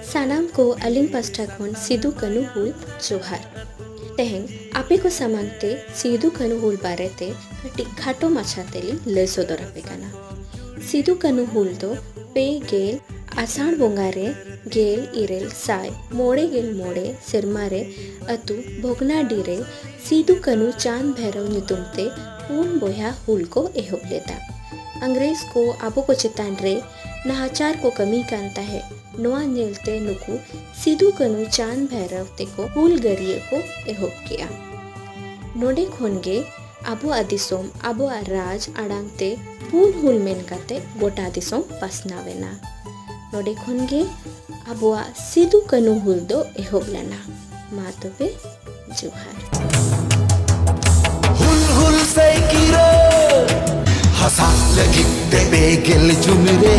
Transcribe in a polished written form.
सानाम को अलिंग पास्टा खन सिदु कनु हुल जोहार तेहें आपे को समांगते सिदु कनु हुल बारेते कटी खाटो माछातेली लय सोदरापे काना। सिदु कनु हुल दो पे गेल आसाण बोंगारे गेल इरेल साय मोड़े गेल मोड़े सिरमारे अतु भोगनाडी रे सिदु कनु चांद भैरव नुतुमते पून बोया हुल को एहोब लेता। अंग्रेज को आबो को चितान रे नाहचार को कमी कांता है नोआ नेलते नुकु सिदु कनु चांद भैरव ते को हुल गरिए को एहोब किया। नोडे खोनगे आबो आदिसोम आबो राज आड़ांगते पून हुल मेन काते गोटा दिसोम पासनावेना। नोडे खोनगे आबो सिदु कनु हुल दो एहोब लेना। मा तबे जोहार। हुल हुल से किरो हसा लगी ते बेगल जुमरे